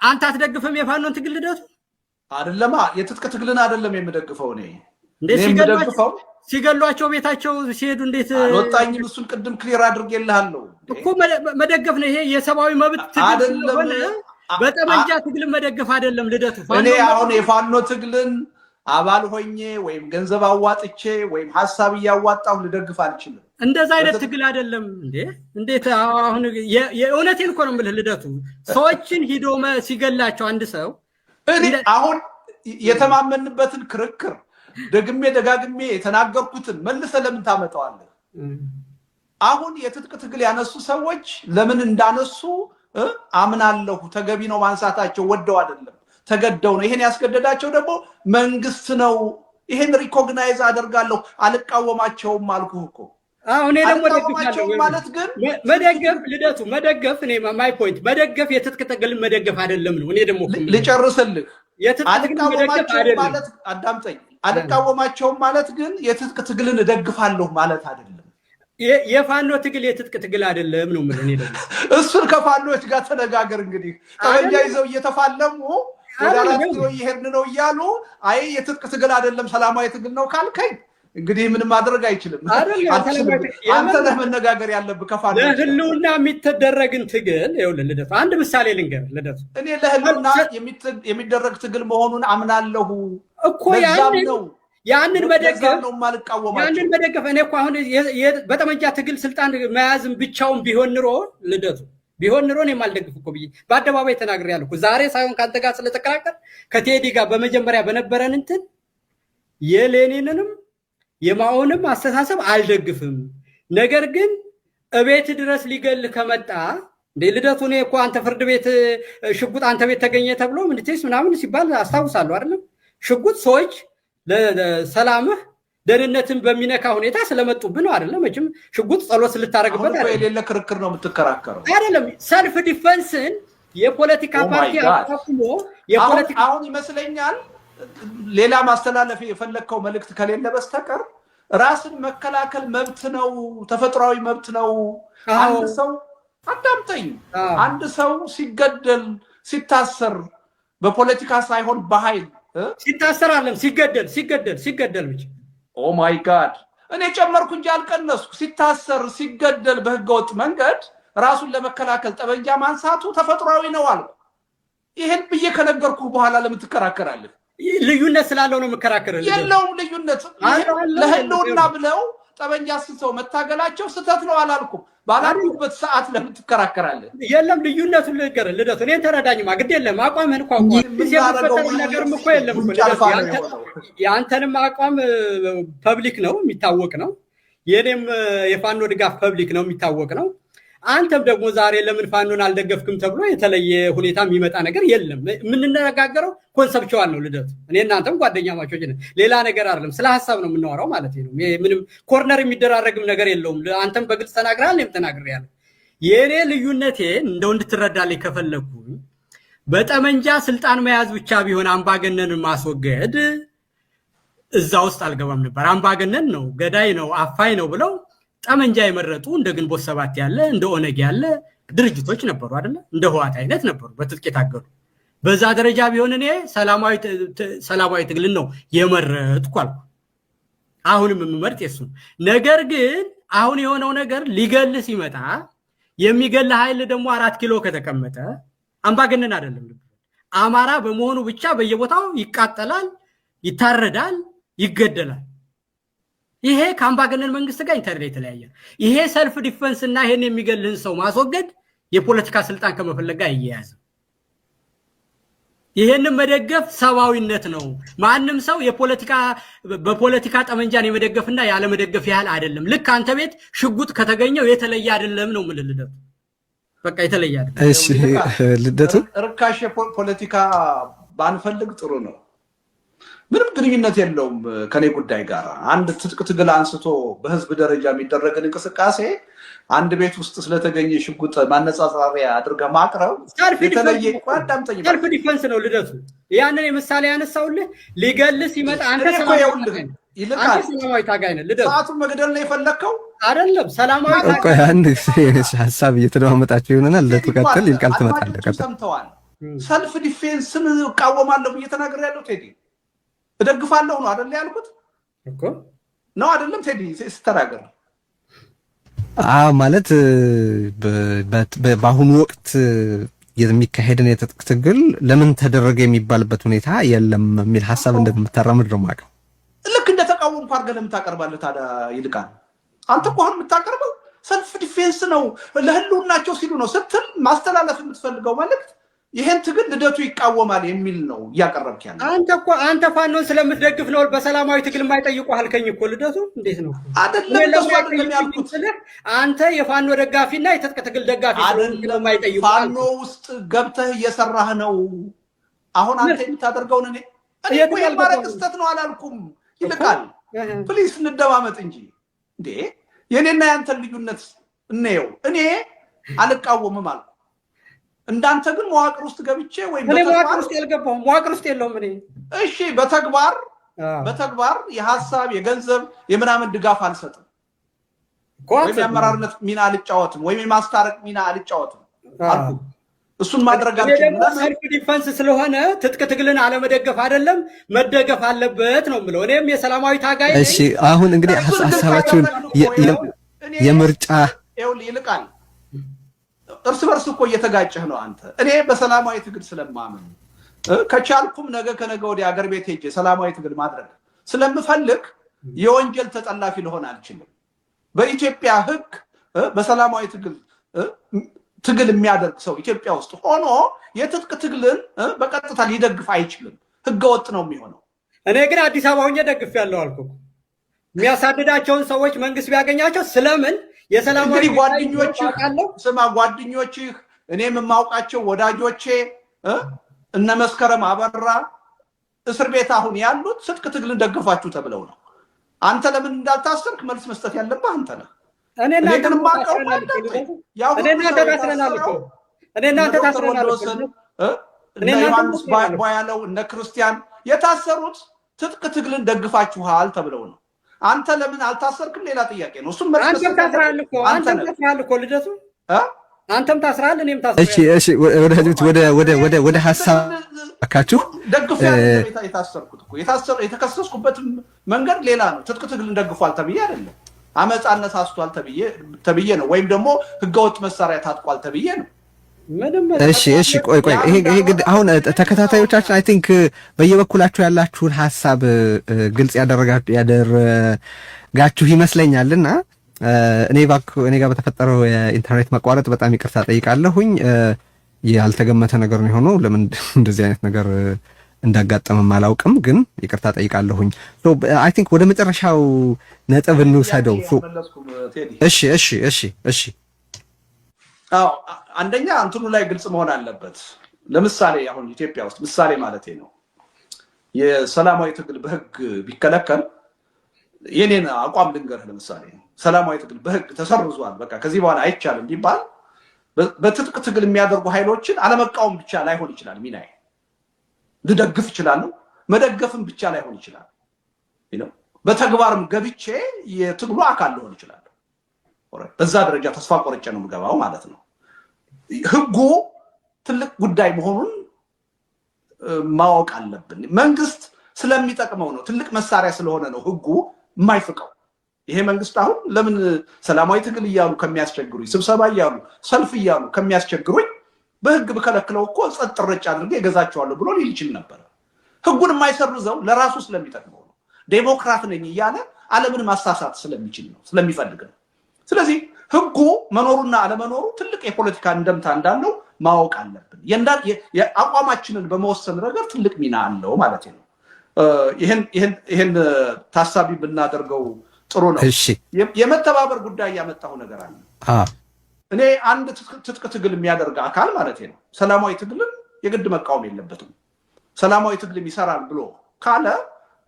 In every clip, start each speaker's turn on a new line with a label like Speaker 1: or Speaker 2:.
Speaker 1: አንተ አትደግፍም የፋኖን ትግል ልደቱ?
Speaker 2: አይደለማ የትጥቅ ትግልን አይደለም የምደግፈው እኔ
Speaker 1: ሲገሏቸው ቤታቸው ሲሄዱ እንዴት
Speaker 2: አልወጣኝም። እሱን ቅድም ክሊር አድርጌልሃለሁ
Speaker 1: እኮ መደገፍ ነው። ይሄ የሰብአዊ መብት ትግል ስለሆነ በጠመንጃ ትግል መደገፍ አይደለም ልደቱ።
Speaker 2: እኔ አሁን የፋኖ ትግልን አባል ሆኜ ወይም ገንዘብ አዋጥቼ ወይም ሐሳብ እያዋጣሁ ልደግፍ አልችልም።
Speaker 1: እንደዛ አይነት ትግል አይደለም እንዴ! እንዴት አሁን የእውነቴን እኮ ነው የምልህ ልደቱ። ሰዎችን ሂዶ ሲገላቸው አንድ ሰው
Speaker 2: እኔ አሁን የተማመንበትን ክርክር ደግሜ ደጋግሜ የተናገርኩትን መልሰ ለምን ታመጣዋለህ? አሁን የትጥቅ ትግል ያነሱ ሰዎች ለምን እንዳነሱ አምናለሁ። ተገቢ ነው ማንሳታቸው፣ ወደው አይደለም ተገደው ነው። ይሄን ያስገደዳቸው ደግሞ መንግስት ነው። ይሄን ሪኮግናይዝ አደርጋለሁ። አልቃወማቸውም አልኩህ እኮ።
Speaker 1: እኔ ደግሞ ደግፋለሁ
Speaker 2: ማለት ግን
Speaker 1: መደገፍ ልደቱ መደገፍ እኔ ማይ ፖይንት መደገፍ የትጥቅ ትግል መደገፍ አይደለም ነው። እኔ ደግሞ
Speaker 2: ልጨርስልህ
Speaker 1: አልቃወማቸውም
Speaker 2: ማለት አዳምጠኝ። አልቃወማቸውም ማለት ግን የትጥቅ ትግልን እደግፋለሁ ማለት አይደለም።
Speaker 1: የፋኖ ትግል የትጥቅ ትግል አይደለም ነው ማለት ነው።
Speaker 2: እሱን ከፋኖች ጋር ተነጋገር እንግዲህ። ጠመንጃ ይዘው እየተፋለሙ ወደ አራት ኪሎ እየሄድን ነው እያሉ አይ የትጥቅ ትግል አይደለም ሰላማዊ ትግል ነው ካልከኝ እንግዲህ ምንም ማድረግ አይችልም። አንተ ነህ መነጋገር ያለብህ ከፋኖች።
Speaker 1: ለህልውና የሚደረግን ትግል ይኸውልህ ልደቱ፣ አንድ ምሳሌ ልንገርህ ልደቱ።
Speaker 2: እኔ ለህልውና የሚደረግ ትግል መሆኑን አምናለሁ
Speaker 1: እኮ ያንን መደገፍ እኔ እኮ አሁን በጠመንጃ ትግል ስልጣን መያዝም ብቻውን ቢሆን ኑሮ ልደቱ ቢሆን ኑሮ እኔም አልደግፍ እኮ ብዬ በአደባባይ ተናግሬያለሁ እኮ። ዛሬ ሳይሆን ከአንተ ጋር ስለተከራከር ከቴዲ ጋር በመጀመሪያ በነበረን እንትን የሌኒንንም የማኦንም አስተሳሰብ አልደግፍም። ነገር ግን እቤት ድረስ ሊገል ከመጣ እንደ ልደቱ እኔ እኮ አንተ ፍርድ ቤት ሽጉጥ አንተ ቤት ተገኘ ተብሎ ምንድነው ምናምን ሲባል አስታውሳለሁ አይደለም? ሽጉጥ ሰዎች ለሰላምህ ደህንነትን በሚነካ ሁኔታ ስለመጡብህ ነው አይደለም? መቼም ሽጉጥ ጸሎት ልታረግበት አይደለም።
Speaker 2: የሌለ ክርክር ነው የምትከራከረው
Speaker 1: አይደለም። ሰልፍ ዲፌንስን የፖለቲካ ፓርቲ አቋቁሞ
Speaker 2: አሁን ይመስለኛል ሌላ ማስተላለፍ የፈለግከው መልእክት ከሌለ በስተቀር ራስን መከላከል መብት ነው፣ ተፈጥሯዊ መብት ነው። አንድ ሰው አዳምጠኝ፣ አንድ ሰው ሲገደል ሲታሰር በፖለቲካ ሳይሆን በኃይል
Speaker 1: ሲታሰር አለም ሲገደል ብቻ
Speaker 2: ኦ ማይ ጋድ እኔ ጨመርኩ እንጂ አልቀነስኩ። ሲታሰር ሲገደል በህገወጥ መንገድ ራሱን ለመከላከል ጠበንጃ ማንሳቱ ተፈጥሯዊ ነው አልኩ። ይሄን ብዬ ከነገርኩ በኋላ ለምን ትከራከራለህ?
Speaker 1: ልዩነት ስላለው ነው የምከራከረው።
Speaker 2: የለውም ልዩነት። ለህልውና ብለው ጠበንጃ አንስተው መታገላቸው ስህተት ነው አላልኩም። ባላልኩበት ሰዓት ለምን ትከራከራለህ?
Speaker 1: የለም ልዩነቱን ልንገርህ ልደቱ፣ እኔን ተረዳኝማ። ግድ የለም አቋምህን እኮ ነገርም እኮ የለም እኮ የአንተንም አቋም ፐብሊክ ነው የሚታወቅ ነው። የኔም የፋኖ ድጋፍ ፐብሊክ ነው የሚታወቅ ነው። አንተም ደግሞ ዛሬ ለምን ፋኖን አልደገፍክም ተብሎ የተለየ ሁኔታ የሚመጣ ነገር የለም። የምንነጋገረው ኮንሰፕቹዋል ነው ልደቱ። እኔ እናንተም ጓደኛ ማቾች ነን፣ ሌላ ነገር አይደለም። ስለ ሀሳብ ነው የምናወራው ማለት ነው። ምንም ኮርነር የሚደራረግም ነገር የለውም። አንተም በግልጽ ተናግረሃል፣ እኔም ተናግሬያለሁ። የኔ ልዩነቴ እንደው እንድትረዳልኝ ከፈለኩኝ በጠመንጃ ስልጣን መያዝ ብቻ ቢሆን አምባገነንን ማስወገድ እዛ ውስጥ አልገባም ነበር። አምባገነን ነው፣ ገዳይ ነው፣ አፋይ ነው ብለው ጠመንጃ የመረጡ እንደ ግንቦት ሰባት ያለ እንደ ኦነግ ያለ ድርጅቶች ነበሩ አይደለ? እንደ ህዋት አይነት ነበሩ በትጥቅ የታገሉ። በዛ ደረጃ ቢሆን እኔ ሰላማዊ ትግልን ነው የመረጥኩ አልኩ። አሁንም የምመርጥ የሱ። ነገር ግን አሁን የሆነው ነገር ሊገል ሲመጣ የሚገል ኃይል ደግሞ 4 ኪሎ ከተቀመጠ አምባገነን አይደለም። አማራ በመሆኑ ብቻ በየቦታው ይቃጠላል፣ ይታረዳል፣ ይገደላል። ይሄ ከአምባገነን መንግስት ጋር ኢንተርኔት የተለያየ። ይሄ ሰልፍ ዲፌንስ እና ይሄን የሚገልህን ሰው ማስወገድ የፖለቲካ ስልጣን ከመፈለግ ጋር እየያዘ ይሄንን መደገፍ ሰብአዊነት ነው። ማንም ሰው በፖለቲካ ጠመንጃን የመደገፍና ያለ መደገፍ ያህል አይደለም። ልክ አንተ ቤት ሽጉጥ ከተገኘው የተለየ አይደለም ነው የምልህ ልደቱ። በቃ የተለየ አይደለም።
Speaker 3: እሺ ልደቱ፣
Speaker 2: ርካሽ ፖለቲካ ባንፈልግ ጥሩ ነው። ምንም ግንኙነት የለውም ከኔ ጉዳይ ጋር። አንድ ትጥቅ ትግል አንስቶ በህዝብ ደረጃ የሚደረግን እንቅስቃሴ አንድ ቤት ውስጥ ስለተገኘ ሽጉጥ ማነጻጸሪያ አድርገህ ማቅረብ የተለየ አዳምጠኝ።
Speaker 1: ሰልፍ ዲፌንስ ነው ልደቱ። ያንን የምሳሌ ያነሳውልህ ሊገልስ ይመጣ አንተ ሰላማዊ ታጋይ ነህ ልደቱ።
Speaker 2: ሰዓቱን መግደል ነው የፈለግከው
Speaker 1: አይደለም? ሰላማዊ ታጋይ
Speaker 3: አንድ ሀሳብ እየተደማመጣቸው ይሆናል። ልደቱ ቀጥል፣ ይልቃል ትመጣለህ።
Speaker 2: ሰምተዋል። ሰልፍ ዲፌንስን እቃወማለሁ ብዬ ተናግሬያለሁ። ቴዲ እደግፋለሁ ነው አይደል ያልኩት
Speaker 1: እኮ
Speaker 2: ነው አይደለም ቴዲ ስተናገር
Speaker 3: ማለት በአሁኑ ወቅት የሚካሄድን የትጥቅ ትግል ለምን ተደረገ የሚባልበት ሁኔታ የለም የሚል ሐሳብ እንደምታራምድ ነው ማለት ነው።
Speaker 2: ልክ እንደተቃወምኩ አድርገህ ለምን ታቀርባለህ ታዲያ? ይልቃል አንተ እኮ አሁን የምታቀርበው ሰልፍ ዲፌንስ ነው ለህልውናቸው ሲሉ ነው ስትል ማስተላለፍ የምትፈልገው መልእክት ይሄን ትግል ልደቱ ይቃወማል የሚል ነው እያቀረብክ ያለው።
Speaker 1: አንተ ፋኖን ስለምትደግፍ ነው በሰላማዊ ትግል የማይጠይቁ አልከኝ እኮ ልደቱ። እንዴት ነው
Speaker 2: አይደለም ያልኩት?
Speaker 1: አንተ የፋኖ ደጋፊና የትጥቅ ትግል ደጋፊ ስለሆንክ የማይጠይቁ
Speaker 2: ፋኖ ውስጥ ገብተህ እየሰራህ ነው አሁን አንተ የምታደርገውን እኔ እኮ የማረግ ስተት ነው አላልኩም። ይልቃል ፕሊስ እንደማመጥ እንጂ እንዴ የኔና ያንተ ልዩነት እንየው። እኔ አልቃወምም አልኩ። እንዳንተ ግን መዋቅር ውስጥ ገብቼ ወይ
Speaker 1: መዋቅር ውስጥ ያልገባሁም መዋቅር ውስጥ የለውም እኔ።
Speaker 2: እሺ በተግባር የሐሳብ የገንዘብ የምናምን ድጋፍ አልሰጥም ወይም የአመራርነት ሚና አልጫወትም ወይም የማስታረቅ ሚና አልጫወትም አልኩ። እሱን ማድረግ አልችልም።
Speaker 1: ሰልፍ ዲፌንስ ስለሆነ ትጥቅ ትግልን አለመደገፍ አይደለም መደገፍ አለበት ነው የምለው። እኔም የሰላማዊ ታጋይ።
Speaker 3: እሺ አሁን እንግዲህ ሐሳባችሁን የምርጫ
Speaker 2: ይልቃል እርስ በርስ እኮ እየተጋጨህ ነው አንተ። እኔ በሰላማዊ ትግል ስለማምን ከቻልኩም ነገ ከነገ ወዲያ አገር ቤት ሄጄ ሰላማዊ ትግል ማድረግ ስለምፈልግ የወንጀል ተጠላፊ ልሆን አልችልም። በኢትዮጵያ ሕግ በሰላማዊ ትግል የሚያደርግ ሰው ኢትዮጵያ ውስጥ ሆኖ የትጥቅ ትግልን በቀጥታ ሊደግፍ አይችልም። ህገወጥ ነው የሚሆነው።
Speaker 1: እኔ ግን አዲስ አበባ ሆኜ ደግፌያለሁ አልኩ። የሚያሳድዳቸውን ሰዎች መንግስት ቢያገኛቸው ስለምን የሰላማዊ
Speaker 2: ጓደኞችህ እኔም የማውቃቸው ወዳጆቼ እነ መስከረም አበራ እስር ቤት አሁን ያሉት ትጥቅ ትግልን ደግፋችሁ ተብለው ነው። አንተ ለምን እንዳልታሰርክ መልስ መስጠት ያለብህ አንተ ነህ። እነ ዮሐንስ ባያለው እነ ክርስቲያን የታሰሩት ትጥቅ ትግልን ደግፋችኋል ተብለው ነው። አንተ ለምን አልታሰርክም? ሌላ ጥያቄ ነው። እሱም
Speaker 1: አንተም ታስራል እኮ ልደቱ፣ አንተም ታስራል፣ እኔም ታስራል።
Speaker 3: እሺ ወደ ሐሳብ አካችሁ
Speaker 2: ደግፍ የታሰርኩት እኮ የተከሰስኩበት መንገድ ሌላ ነው። ትጥቅ ትግልን ደግፏል ተብዬ አይደለም። አመፅ አነሳስቷል ተብዬ ነው። ወይም ደግሞ ህገወጥ መሳሪያ ታጥቋል ተብዬ ነው።
Speaker 3: እሺ ቆይ ይሄ አሁን ተከታታዮቻችን አይ ቲንክ በየበኩላችሁ ያላችሁን ሐሳብ ግልጽ ያደረጋችሁ ይመስለኛልና እኔ ጋር በተፈጠረው የኢንተርኔት መቋረጥ በጣም ይቅርታ ጠይቃለሁኝ። ያልተገመተ ነገር ነው የሆነው። ለምን እንደዚህ አይነት ነገር እንዳጋጠመም አላውቅም፣ ግን ይቅርታ ጠይቃለሁኝ። አይ ቲንክ ወደ መጨረሻው ነጥብ እንውሰደው። እሺ
Speaker 2: አዎ አንደኛ እንትኑ ላይ ግልጽ መሆን አለበት። ለምሳሌ አሁን ኢትዮጵያ ውስጥ ምሳሌ ማለቴ ነው የሰላማዊ ትግል በህግ ቢከለከል የኔን አቋም ልንገርህ። ለምሳሌ ሰላማዊ ትግል በህግ ተሰርዟል፣ በቃ ከዚህ በኋላ አይቻልም ቢባል በትጥቅ ትግል የሚያደርጉ ኃይሎችን አለመቃወም ብቻ ላይሆን ይችላል ሚናዬ። ልደግፍ እችላለሁ፣ መደገፍም ብቻ ላይሆን ይችላል። በተግባርም ገብቼ የትግሉ አካል ልሆን ይችላል። በዛ ደረጃ ተስፋ ቆርጬ ነው የምገባው ማለት ነው። ህጉ ትልቅ ጉዳይ መሆኑን ማወቅ አለብን። መንግስት ስለሚጠቅመው ነው፣ ትልቅ መሳሪያ ስለሆነ ነው ህጉ የማይፍቀው። ይሄ መንግስት አሁን ለምን ሰላማዊ ትግል እያሉ ከሚያስቸግሩኝ፣ ስብሰባ እያሉ ሰልፍ እያሉ ከሚያስቸግሩኝ በህግ ብከለክለው እኮ ጸጥ ረጭ አድርጌ እገዛቸዋለሁ ብሎ ሊል ይችል ነበር። ህጉን የማይሰርዘው ለራሱ ስለሚጠቅመው ነው። ዴሞክራት ነኝ እያለ ዓለምን ማሳሳት ስለሚችል ነው፣ ስለሚፈልግ ነው። ስለዚህ ህጉ መኖሩና አለመኖሩ ትልቅ የፖለቲካ እንደምታ እንዳለው ማወቅ አለብን። አቋማችንን በመወሰን ረገድ ትልቅ ሚና አለው ማለት ነው። ይሄን ታሳቢ ብናደርገው ጥሩ ነው። የመተባበር ጉዳይ ያመጣው ነገር አለ። እኔ አንድ ትጥቅ ትግል የሚያደርግ አካል ማለት ነው ሰላማዊ ትግልን የግድ መቃወም የለበትም። ሰላማዊ ትግል ይሰራል ብሎ ካለ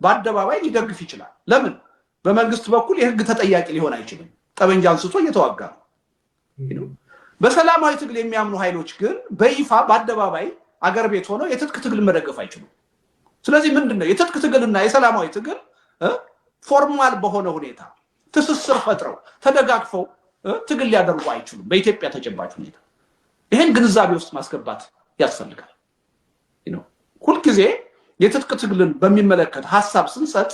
Speaker 2: በአደባባይ ሊደግፍ ይችላል። ለምን? በመንግስት በኩል የህግ ተጠያቂ ሊሆን አይችልም። ጠበንጃ አንስቶ እየተዋጋ ነው። በሰላማዊ ትግል የሚያምኑ ኃይሎች ግን በይፋ በአደባባይ አገር ቤት ሆነው የትጥቅ ትግል መደገፍ አይችሉም። ስለዚህ ምንድነው የትጥቅ ትግልና የሰላማዊ ትግል ፎርማል በሆነ ሁኔታ ትስስር ፈጥረው ተደጋግፈው ትግል ሊያደርጉ አይችሉም በኢትዮጵያ ተጨባጭ ሁኔታ። ይሄን ግንዛቤ ውስጥ ማስገባት ያስፈልጋል። ሁሉ ጊዜ የትጥቅ ትግልን በሚመለከት ሐሳብ ስንሰጥ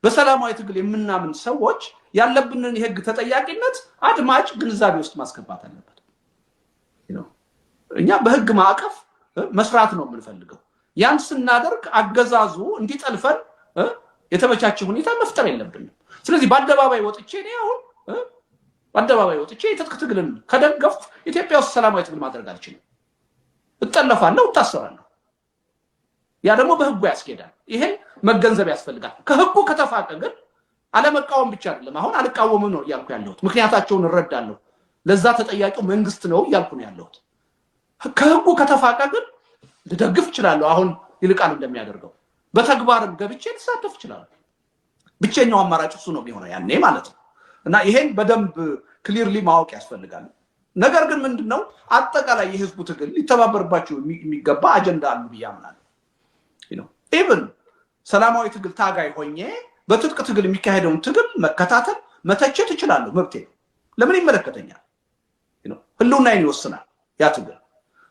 Speaker 2: በሰላማዊ ትግል የምናምን ሰዎች ያለብንን የህግ ተጠያቂነት አድማጭ ግንዛቤ ውስጥ ማስገባት አለበት። እኛ በህግ ማዕቀፍ መስራት ነው የምንፈልገው። ያን ስናደርግ አገዛዙ እንዲጠልፈን የተመቻቸ ሁኔታ መፍጠር የለብንም። ስለዚህ በአደባባይ ወጥቼ የትጥቅ ትግልን ከደገፍኩ ኢትዮጵያ ውስጥ ሰላማዊ ትግል ማድረግ አልችልም። እጠለፋለሁ፣ እታሰራለሁ። ያ ደግሞ በህጉ ያስኬዳል። ይሄን መገንዘብ ያስፈልጋል። ከህጉ ከተፋቀ ግን አለመቃወም ብቻ አይደለም። አሁን አልቃወምም ነው እያልኩ ያለሁት፣ ምክንያታቸውን እረዳለሁ። ለዛ ተጠያቂው መንግስት ነው እያልኩ ነው ያለሁት። ከህጉ ከተፋቀ ግን ልደግፍ እችላለሁ። አሁን ይልቃል እንደሚያደርገው በተግባርም ገብቼ ልሳተፍ እችላለሁ። ብቸኛው አማራጭ እሱ ነው የሚሆነው ያኔ ማለት ነው። እና ይሄን በደንብ ክሊርሊ ማወቅ ያስፈልጋል። ነገር ግን ምንድነው አጠቃላይ የህዝቡ ትግል ሊተባበርባቸው የሚገባ አጀንዳ አሉ ብዬ አምናለሁ። ኢቭን ሰላማዊ ትግል ታጋይ ሆኜ በትጥቅ ትግል የሚካሄደውን ትግል መከታተል መተቸት እችላለሁ፣ መብቴ ነው። ለምን ይመለከተኛል? ህልውናዬን ይወስናል ያ ትግል።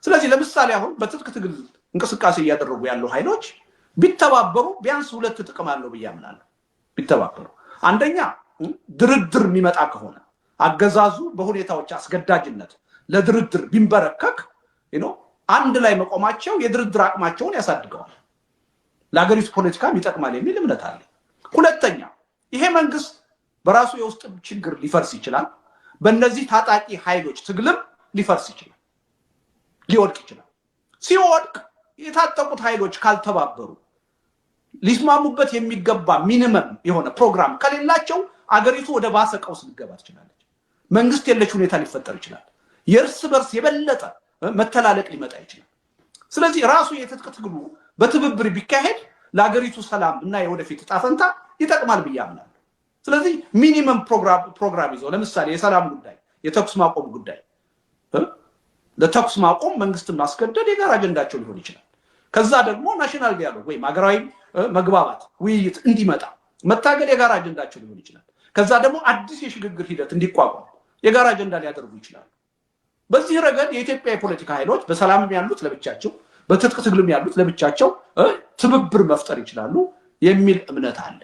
Speaker 2: ስለዚህ ለምሳሌ አሁን በትጥቅ ትግል እንቅስቃሴ እያደረጉ ያሉ ኃይሎች ቢተባበሩ ቢያንስ ሁለት ጥቅም አለው ብዬ አምናለሁ። ቢተባበሩ አንደኛ ድርድር የሚመጣ ከሆነ አገዛዙ በሁኔታዎች አስገዳጅነት ለድርድር ቢንበረከክ አንድ ላይ መቆማቸው የድርድር አቅማቸውን ያሳድገዋል፣ ለሀገሪቱ ፖለቲካም ይጠቅማል የሚል እምነት አለ። ሁለተኛ ይሄ መንግስት በራሱ የውስጥ ችግር ሊፈርስ ይችላል። በእነዚህ ታጣቂ ኃይሎች ትግልም ሊፈርስ ይችላል፣ ሊወድቅ ይችላል። ሲወድቅ የታጠቁት ኃይሎች ካልተባበሩ ሊስማሙበት የሚገባ ሚኒመም የሆነ ፕሮግራም ከሌላቸው አገሪቱ ወደ ባሰ ቀውስ ልትገባ ትችላለች። መንግስት የለሽ ሁኔታ ሊፈጠር ይችላል። የእርስ በርስ የበለጠ መተላለቅ ሊመጣ ይችላል። ስለዚህ ራሱ የትጥቅ ትግሉ በትብብር ቢካሄድ ለአገሪቱ ሰላም እና የወደፊት ዕጣ ፈንታ ይጠቅማል ብዬ አምናለሁ። ስለዚህ ሚኒመም ፕሮግራም ይዘው ለምሳሌ የሰላም ጉዳይ፣ የተኩስ ማቆም ጉዳይ፣ ለተኩስ ማቆም መንግስትን ማስገደድ የጋራ አጀንዳቸው ሊሆን ይችላል። ከዛ ደግሞ ናሽናል ዲያሎግ ወይም ሀገራዊ መግባባት ውይይት እንዲመጣ መታገል የጋራ አጀንዳቸው ሊሆን ይችላል። ከዛ ደግሞ አዲስ የሽግግር ሂደት እንዲቋቋም የጋራ አጀንዳ ሊያደርጉ ይችላሉ። በዚህ ረገድ የኢትዮጵያ የፖለቲካ ኃይሎች በሰላምም ያሉት ለብቻቸው፣ በትጥቅ ትግልም ያሉት ለብቻቸው ትብብር መፍጠር ይችላሉ የሚል እምነት አለ።